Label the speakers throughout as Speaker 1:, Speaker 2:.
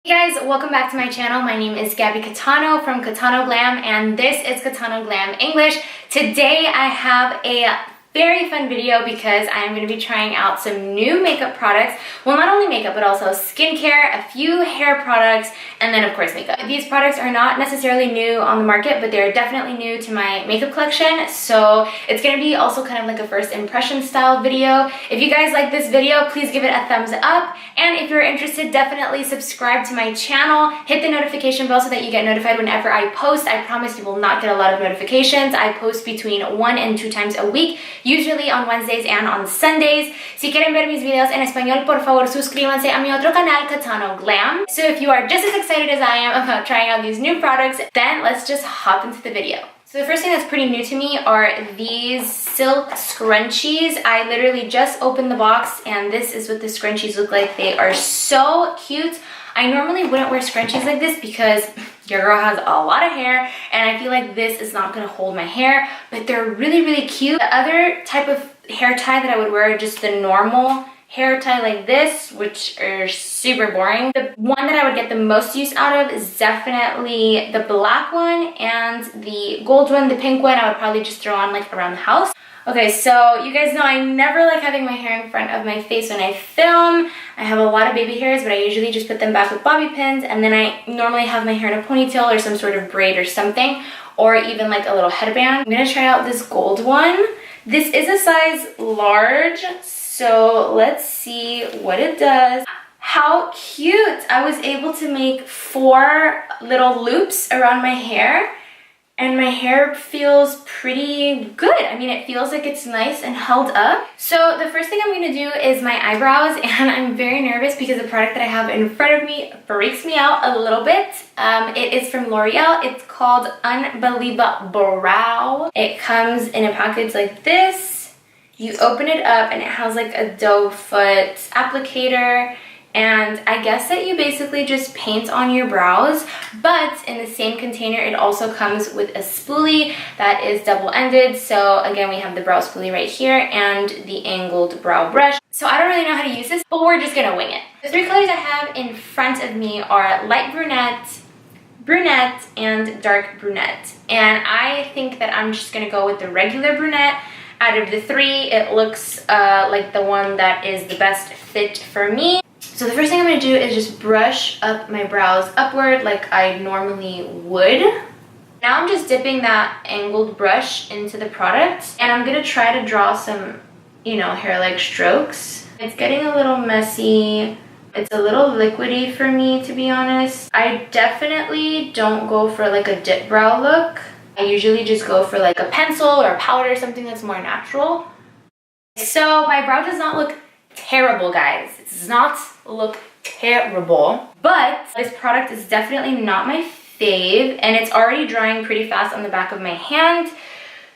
Speaker 1: Hey guys, welcome back to my channel. My name is Gabby Catano from CATANO GLAM and this is CATANO GLAM English. Today I have a very fun video because I am going to be trying out some new makeup products. Well, not only makeup, but also skincare, a few hair products, and then of course makeup. These products are not necessarily new on the market, but they're definitely new to my makeup collection. So it's going to be also kind of like a first impression style video. If you guys like this video, please give it a thumbs up. And if you're interested, definitely subscribe to my channel. Hit the notification bell so that you get notified whenever I post. I promise you will not get a lot of notifications. I post between 1 and 2 times a week. Usually on Wednesdays and on Sundays. Si quieren ver mis videos en español, por favor suscríbanse a mi otro canal, CATANO GLAM. So if you are just as excited as I am about trying out these new products, then let's just hop into the video. So the first thing that's pretty new to me are these silk scrunchies. I literally just opened the box and this is what the scrunchies look like. They are so cute. I normally wouldn't wear scrunchies like this because your girl has a lot of hair and I feel like this is not going to hold my hair, but they're really, really cute. The other type of hair tie that I would wear, just the normal hair tie like this, which are super boring. The one that I would get the most use out of is definitely the black one and the gold one. The pink one I would probably just throw on like around the house. Okay, so you guys know I never like having my hair in front of my face when I film. I have a lot of baby hairs, but I usually just put them back with bobby pins, and then I normally have my hair in a ponytail or some sort of braid or something, or even like a little headband. I'm gonna try out this gold one. This is a size large, so let's see what it does. How cute! I was able to make 4 little loops around my hair. And my hair feels pretty good. I mean, it feels like it's nice and held up. So the first thing I'm gonna do is my eyebrows, and I'm very nervous because the product that I have in front of me freaks me out a little bit. It is from L'Oreal. It's called Unbelievable Brow. It comes in a package like this. You open it up and it has like a doe foot applicator. And I guess that you basically just paint on your brows, but in the same container, it also comes with a spoolie that is double-ended. So again, we have the brow spoolie right here and the angled brow brush. So I don't really know how to use this, but we're just gonna wing it. The 3 colors I have in front of me are light brunette, brunette, and dark brunette. And I think that I'm just gonna go with the regular brunette. Out of the 3, it looks like the one that is the best fit for me. So the first thing I'm going to do is just brush up my brows upward like I normally would. Now I'm just dipping that angled brush into the product and I'm going to try to draw some, hair-like strokes. It's getting a little messy. It's a little liquidy for me, to be honest. I definitely don't go for like a dip brow look. I usually just go for like a pencil or a powder, something that's more natural. So my brow does not look terrible, guys. It does not look terrible, but this product is definitely not my fave, and it's already drying pretty fast on the back of my hand.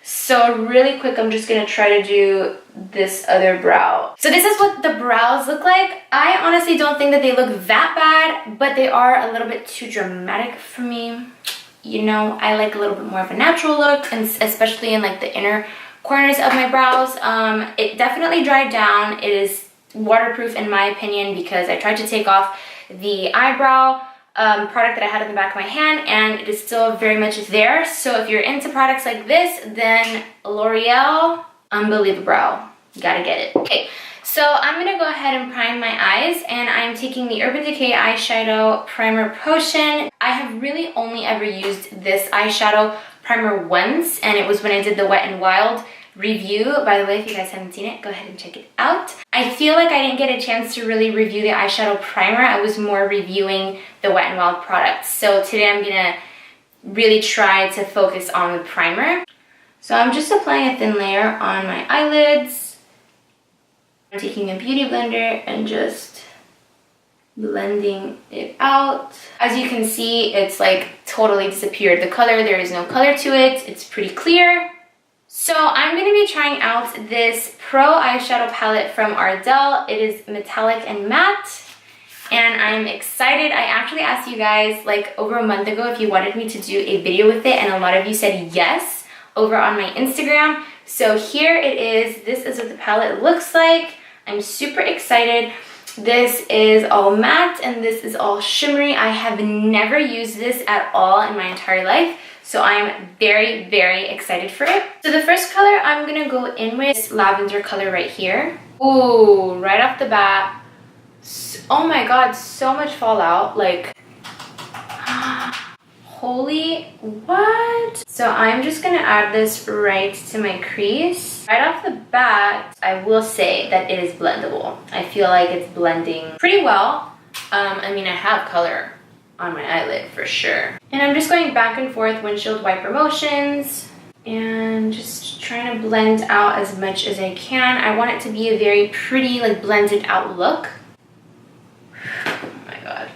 Speaker 1: So really quick, I'm just gonna try to do this other brow. So this is what the brows look like. I honestly don't think that they look that bad, but they are a little bit too dramatic for me. I like a little bit more of a natural look, and especially in like the inner corners of my brows. It definitely dried down. It is waterproof in my opinion because I tried to take off the eyebrow product that I had in the back of my hand and it is still very much there. So if you're into products like this, then L'Oreal Unbelievable Brow. You gotta get it. Okay, so I'm gonna go ahead and prime my eyes, and I'm taking the Urban Decay Eyeshadow Primer Potion. I have really only ever used this eyeshadow primer once, and it was when I did the Wet n Wild review. By the way, if you guys haven't seen it, go ahead and check it out. I feel like I didn't get a chance to really review the eyeshadow primer. I was more reviewing the Wet n Wild products. So today I'm gonna really try to focus on the primer. So I'm just applying a thin layer on my eyelids. I'm taking a beauty blender and just blending it out. As you can see, it's like totally disappeared. The color, there is no color to it. It's pretty clear. So I'm going to be trying out this Pro eyeshadow palette from Ardell. It is metallic and matte, and I'm excited. I actually asked you guys like over a month ago if you wanted me to do a video with it, and a lot of you said yes over on my Instagram. So here it is. This is what the palette looks like. I'm super excited. This is all matte and this is all shimmery. I have never used this at all in my entire life, so I'm very, very excited for it. So the first color I'm gonna go in with is lavender color right here. Ooh, right off the bat. Oh my god, so much fallout. Like, holy what? So I'm just gonna add this right to my crease. Right off the bat, I will say that it is blendable. I feel like it's blending pretty well. I mean, I have color on my eyelid for sure. And I'm just going back and forth windshield wiper motions and just trying to blend out as much as I can. I want it to be a very pretty, like, blended out look. Oh my god.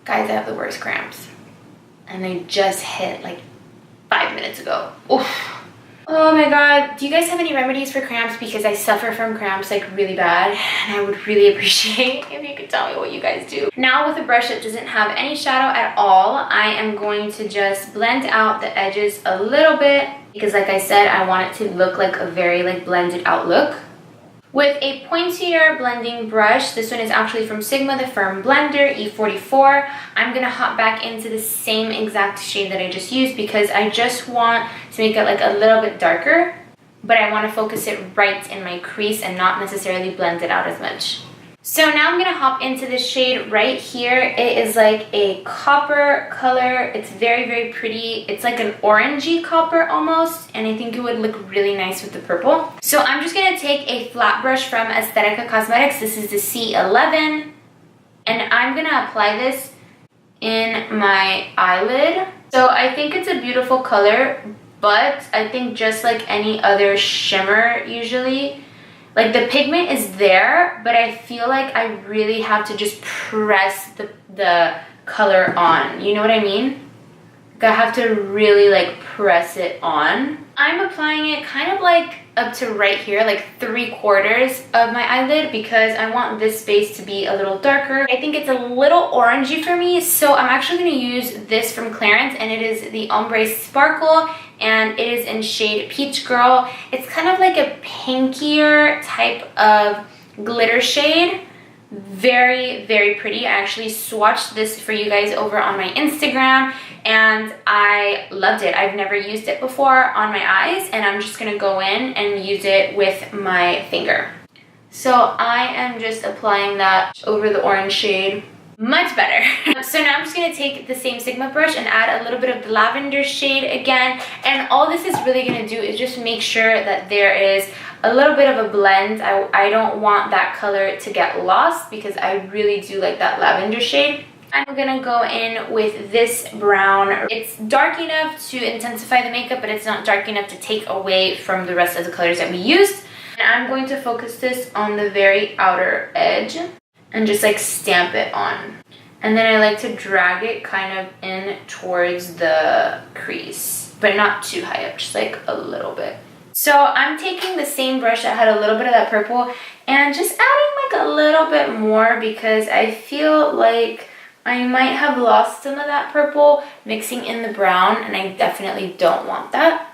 Speaker 1: Guys, I have the worst cramps. And they just hit like 5 minutes ago. Oof. Oh my god. Do you guys have any remedies for cramps? Because I suffer from cramps like really bad. And I would really appreciate if you could tell me what you guys do. Now with a brush that doesn't have any shadow at all, I am going to just blend out the edges a little bit. Because like I said, I want it to look like a very like blended out look. With a pointier blending brush, this one is actually from Sigma, the Firm Blender E44. I'm gonna hop back into the same exact shade that I just used because I just want to make it like a little bit darker, but I want to focus it right in my crease and not necessarily blend it out as much. So now I'm gonna hop into this shade right here. It is like a copper color. It's very, very pretty. It's like an orangey copper almost, and I think it would look really nice with the purple. So I'm just gonna take a flat brush from Aesthetica Cosmetics. This is the C11, and I'm gonna apply this in my eyelid. So I think it's a beautiful color, but I think just like any other shimmer usually, like the pigment is there, but I feel like I really have to just press the color on. You know what I mean? Like I have to really like press it on. I'm applying it kind of like up to right here, like 3/4 of my eyelid, because I want this space to be a little darker. I think it's a little orangey for me, so I'm actually going to use this from Clarins, and it is the Ombre Sparkle, and it is in shade Peach Girl. It's kind of like a pinkier type of glitter shade. Very, very pretty. I actually swatched this for you guys over on my Instagram, and I loved it. I've never used it before on my eyes, and I'm just gonna go in and use it with my finger. So I am just applying that over the orange shade. Much better. So now I'm just going to take the same Sigma brush and add a little bit of the lavender shade again. And all this is really going to do is just make sure that there is a little bit of a blend. I don't want that color to get lost because I really do like that lavender shade. I'm going to go in with this brown. It's dark enough to intensify the makeup, but it's not dark enough to take away from the rest of the colors that we used. And I'm going to focus this on the very outer edge and just like stamp it on. And then I like to drag it kind of in towards the crease, but not too high up, just like a little bit. So I'm taking the same brush that had a little bit of that purple and just adding like a little bit more because I feel like I might have lost some of that purple mixing in the brown, and I definitely don't want that.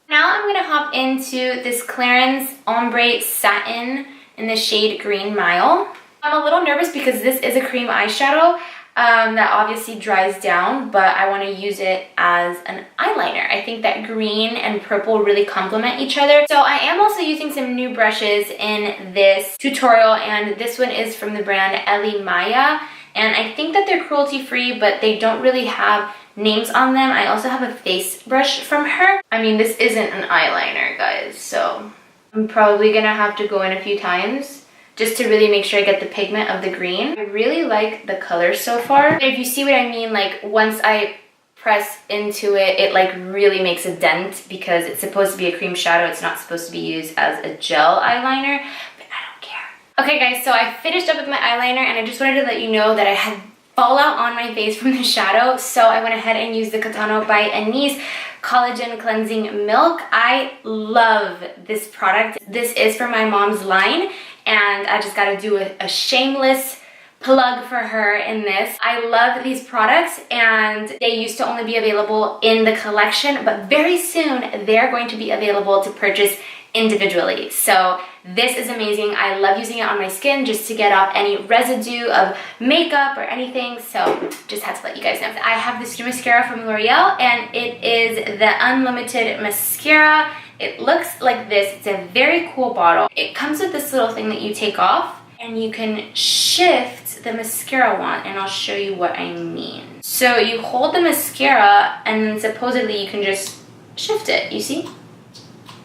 Speaker 1: Now I'm gonna hop into this Clarins Ombre Satin in the shade Green Mile. I'm a little nervous because this is a cream eyeshadow that obviously dries down, but I want to use it as an eyeliner. I think that green and purple really complement each other. So I am also using some new brushes in this tutorial, and this one is from the brand Ellie Maya, and I think that they're cruelty-free, but they don't really have names on them. I also have a face brush from her. I mean, this isn't an eyeliner, guys, so I'm probably gonna have to go in a few times just to really make sure I get the pigment of the green. I really like the color so far. If you see what I mean, like once I press into it, it like really makes a dent because it's supposed to be a cream shadow. It's not supposed to be used as a gel eyeliner, but I don't care. Okay guys, so I finished up with my eyeliner, and I just wanted to let you know that I had fallout on my face from the shadow, so I went ahead and used the CATANO by Anise Collagen Cleansing Milk. I love this product. This is from my mom's line, and I just got to do a shameless plug for her in this. I love these products, and they used to only be available in the collection, but very soon they're going to be available to purchase individually. So this is amazing. I love using it on my skin just to get off any residue of makeup or anything. So just had to let you guys know. I have this new mascara from L'Oreal, and it is the Unlimited Mascara. It looks like this. It's a very cool bottle. It comes with this little thing that you take off, and you can shift the mascara wand, and I'll show you what I mean. So you hold the mascara, and then supposedly you can just shift it, you see?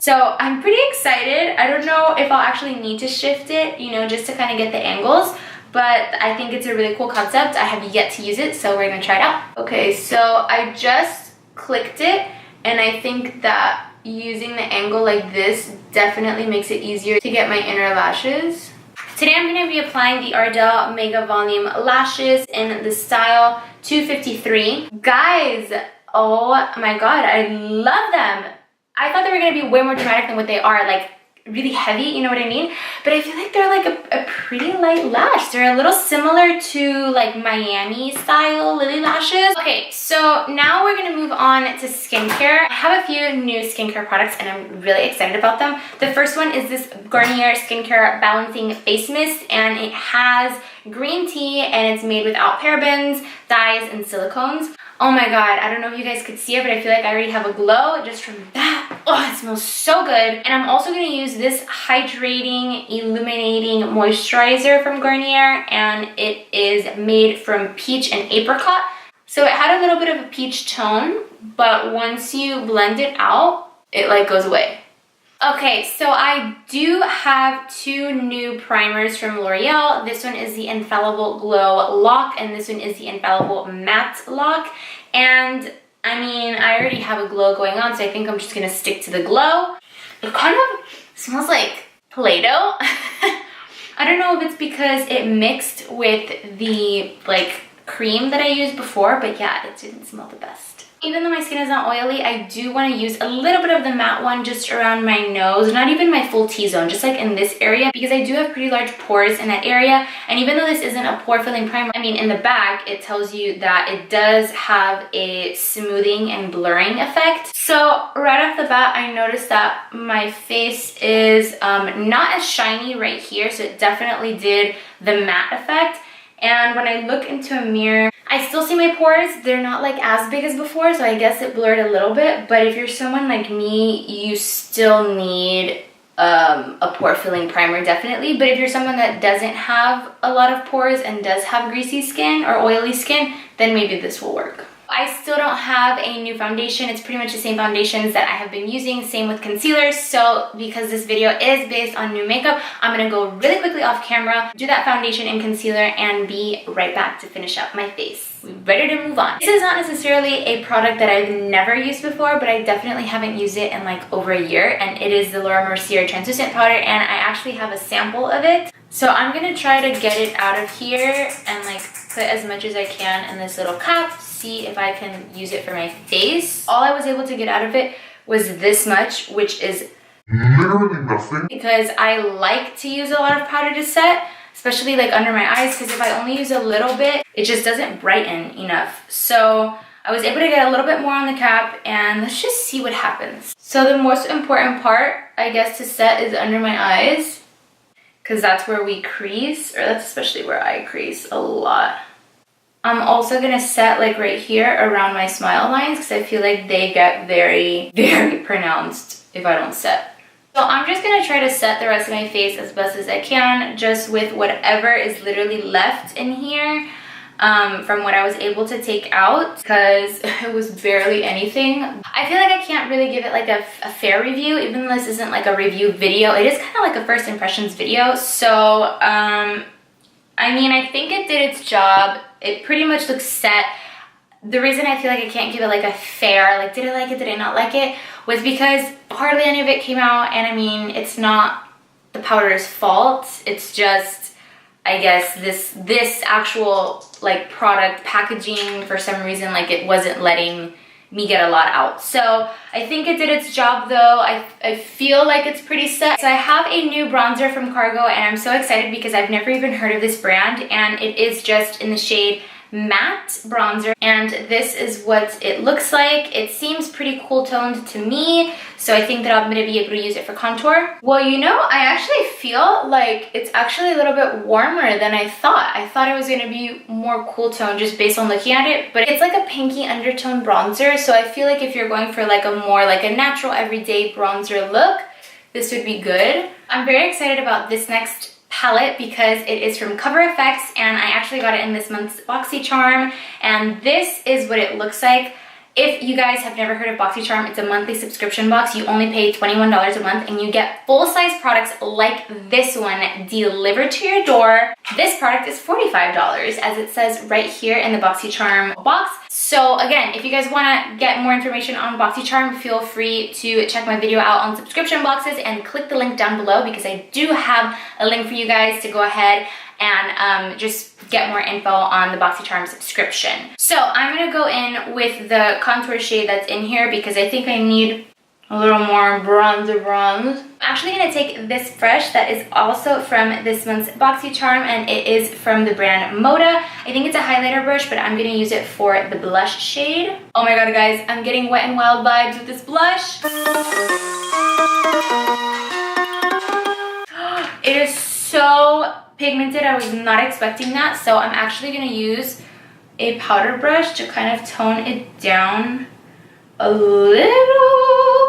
Speaker 1: So I'm pretty excited. I don't know if I'll actually need to shift it, you know, just to kind of get the angles, but I think it's a really cool concept. I have yet to use it, so we're gonna try it out. Okay, so I just clicked it, and I think that using the angle like this definitely makes it easier to get my inner lashes. Today I'm going to be applying the Ardell Mega Volume Lashes in the style 253. Guys, oh my god, I love them. I thought they were going to be way more dramatic than what they are, like really heavy, you know what I mean? But I feel like they're like a pretty light lash. They're a little similar to like Miami style Lily lashes. Okay, so now we're gonna move on to skincare. I have a few new skincare products and I'm really excited about them. The first one is this Garnier Skincare Balancing Face Mist, and it has green tea and it's made without parabens, dyes, and silicones. Oh my god, I don't know if you guys could see it, but I feel like I already have a glow just from that. Oh, it smells so good. And I'm also going to use this hydrating, illuminating moisturizer from Garnier, and it is made from peach and apricot. So it had a little bit of a peach tone, but once you blend it out, it like goes away. Okay, so I do have two new primers from L'Oreal. This one is the Infallible Glow Lock, and this one is the Infallible Matte Lock. And I mean, I already have a glow going on, so I think I'm just gonna stick to the glow. It kind of smells like Play-Doh. I don't know if it's because it mixed with the like cream that I used before, but yeah, it didn't smell the best. Even though my skin is not oily, I do want to use a little bit of the matte one just around my nose, not even my full T-zone, just like in this area, because I do have pretty large pores in that area. And even though this isn't a pore filling primer, I mean, in the back, it tells you that it does have a smoothing and blurring effect. So right off the bat, I noticed that my face is not as shiny right here, so it definitely did the matte effect. And when I look into a mirror, I still see my pores. They're not like as big as before, so I guess it blurred a little bit. But if you're someone like me, you still need a pore filling primer, definitely. But if you're someone that doesn't have a lot of pores and does have greasy skin or oily skin, then maybe this will work. I still don't have a new foundation. It's pretty much the same foundations that I have been using. Same with concealer. So because this video is based on new makeup, I'm gonna go really quickly off camera, do that foundation and concealer, and be right back to finish up my face. We're ready to move on. This is not necessarily a product that I've never used before, but I definitely haven't used it in like over a year, and it is the Laura Mercier translucent powder, and I actually have a sample of it. So I'm gonna try to get it out of here and like put as much as I can in this little cup, see if I can use it for my face. All I was able to get out of it was this much, which is literally nothing, because I like to use a lot of powder to set, especially like under my eyes, because if I only use a little bit, it just doesn't brighten enough. So I was able to get a little bit more on the cap, and let's just see what happens. So the most important part, I guess, to set is under my eyes, because that's where we crease, or that's especially where I crease a lot. I'm also gonna set like right here around my smile lines, because I feel like they get very, very pronounced if I don't set. So I'm just gonna try to set the rest of my face as best as I can, just with whatever is literally left in here from what I was able to take out, because it was barely anything. I feel like I can't really give it like a fair review, even though this isn't like a review video. It is kind of like a first impressions video. So I mean, I think it did its job. It pretty much looks set. The reason I feel like I can't give it like a fair, like did I like it, did I not like it, was because hardly any of it came out. And I mean, it's not the powder's fault. It's just, I guess, this actual like product packaging, for some reason, like it wasn't letting me get a lot out. So I think it did its job though. I feel like it's pretty set. So I have a new bronzer from Cargo, and I'm so excited because I've never even heard of this brand, and it is just in the shade matte bronzer, and this is what it looks like. It seems pretty cool toned to me, so I think that I'm gonna be able to use it for contour. Well, you know, I actually feel like it's actually a little bit warmer than I thought. I thought it was gonna be more cool tone just based on looking at it, but it's like a pinky undertone bronzer, so I feel like if you're going for like a more like a natural everyday bronzer look, this would be good. I'm very excited about this next palette because it is from Cover FX, and I actually got it in this month's BoxyCharm, and this is what it looks like. If you guys have never heard of BoxyCharm, it's a monthly subscription box. You only pay $21 a month and you get full-size products like this one delivered to your door. This product is $45, as it says right here in the BoxyCharm box. So again, if you guys want to get more information on BoxyCharm, feel free to check my video out on subscription boxes and click the link down below, because I do have a link for you guys to go ahead and just get more info on the BoxyCharm subscription. So I'm gonna go in with the contour shade that's in here because I think I need a little more bronze. I'm actually gonna take this brush that is also from this month's BoxyCharm, and it is from the brand Moda. I think it's a highlighter brush, but I'm gonna use it for the blush shade. Oh my god, guys, I'm getting Wet n Wild vibes with this blush. It is so pigmented. I was not expecting that, so I'm actually gonna use a powder brush to kind of tone it down a little.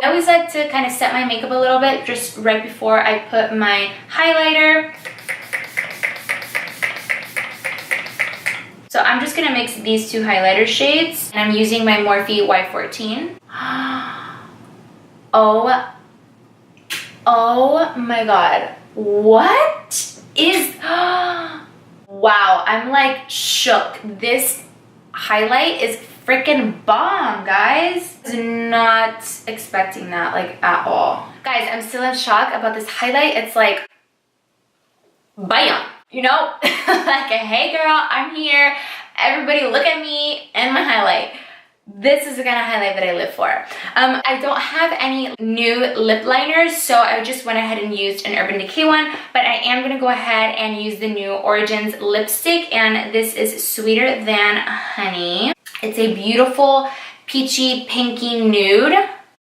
Speaker 1: I always like to kind of set my makeup a little bit just right before I put my highlighter. So I'm just gonna mix these two highlighter shades, and I'm using my Morphe Y14. Oh my god, what is wow, I'm like shook. This highlight is freaking bomb, guys. I was not expecting that, like, at all. Guys, I'm still in shock about this highlight. It's like bam, you know? Like a hey girl, I'm here, everybody look at me and my highlight. This is the kind of highlight that I live for. I don't have any new lip liners, so I just went ahead and used an Urban Decay one, but I am gonna go ahead and use the new Origins lipstick, and this is Sweeter Than Honey. It's a beautiful peachy pinky nude.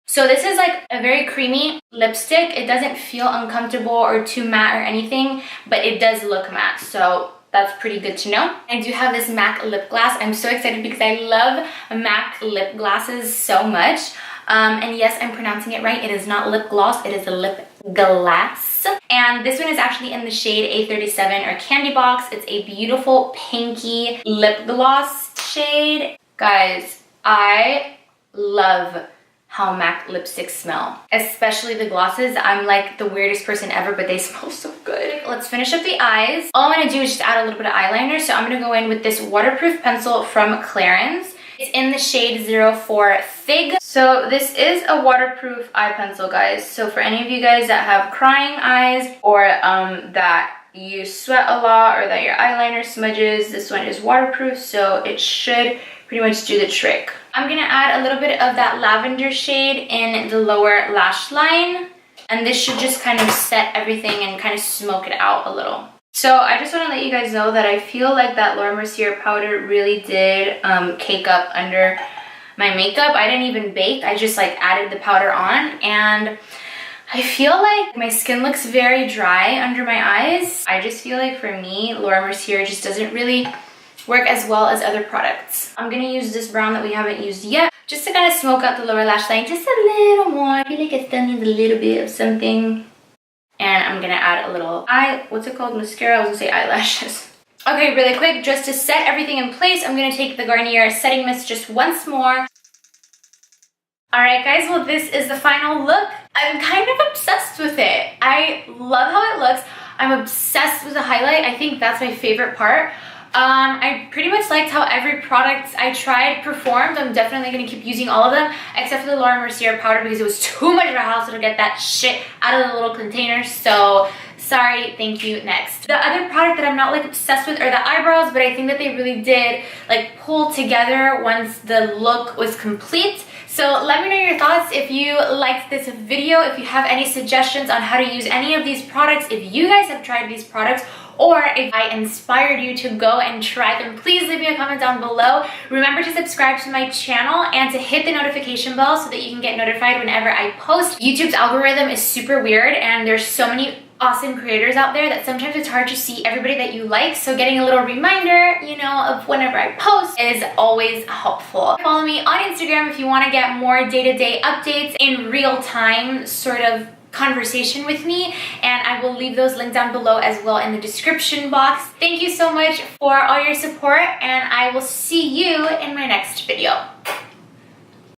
Speaker 1: So this is like a very creamy lipstick. It doesn't feel uncomfortable or too matte or anything, but it does look matte, so that's pretty good to know. I do have this MAC lip gloss. I'm so excited because I love MAC lip glosses so much. And yes, I'm pronouncing it right. It is not lip gloss, it is a lip glass. And this one is actually in the shade A37 or Candy Box. It's a beautiful pinky lip gloss shade. Guys, I love how MAC lipsticks smell, especially the glosses. I'm like the weirdest person ever, but they smell so good. Let's finish up the eyes. All I'm gonna do is just add a little bit of eyeliner. So I'm gonna go in with this waterproof pencil from Clarins. It's in the shade 04 Fig. So this is a waterproof eye pencil, guys. So for any of you guys that have crying eyes, or that you sweat a lot, or that your eyeliner smudges, this one is waterproof, so it should pretty much do the trick. I'm gonna add a little bit of that lavender shade in the lower lash line, and this should just kind of set everything and kind of smoke it out a little. So I just want to let you guys know that I feel like that Laura Mercier powder really did cake up under my makeup. I didn't even bake, I just like added the powder on, and I feel like my skin looks very dry under my eyes. I just feel like for me, Laura Mercier just doesn't really work as well as other products. I'm gonna use this brown that we haven't used yet, just to kind of smoke out the lower lash line just a little more. I feel like it still needs a little bit of something. And I'm gonna add a little what's it called? Mascara? I was gonna say eyelashes. Okay, really quick, just to set everything in place, I'm gonna take the Garnier Setting Mist just once more. Alright guys, well this is the final look. I'm kind of obsessed with it. I love how it looks. I'm obsessed with the highlight. I think that's my favorite part. I pretty much liked how every product I tried performed. I'm definitely going to keep using all of them, except for the Laura Mercier powder because it was too much of a hassle to get that shit out of the little container. So sorry, thank you, next. The other product that I'm not like obsessed with are the eyebrows, but I think that they really did like pull together once the look was complete. So let me know your thoughts if you liked this video, if you have any suggestions on how to use any of these products, if you guys have tried these products, or if I inspired you to go and try them, please leave me a comment down below. Remember to subscribe to my channel and to hit the notification bell so that you can get notified whenever I post. YouTube's algorithm is super weird and there's so many awesome creators out there that sometimes it's hard to see everybody that you like, so getting a little reminder, you know, of whenever I post is always helpful. Follow me on Instagram if you want to get more day-to-day updates in real time sort of conversation with me, and I will leave those links down below as well in the description box. Thank you so much for all your support, and I will see you in my next video.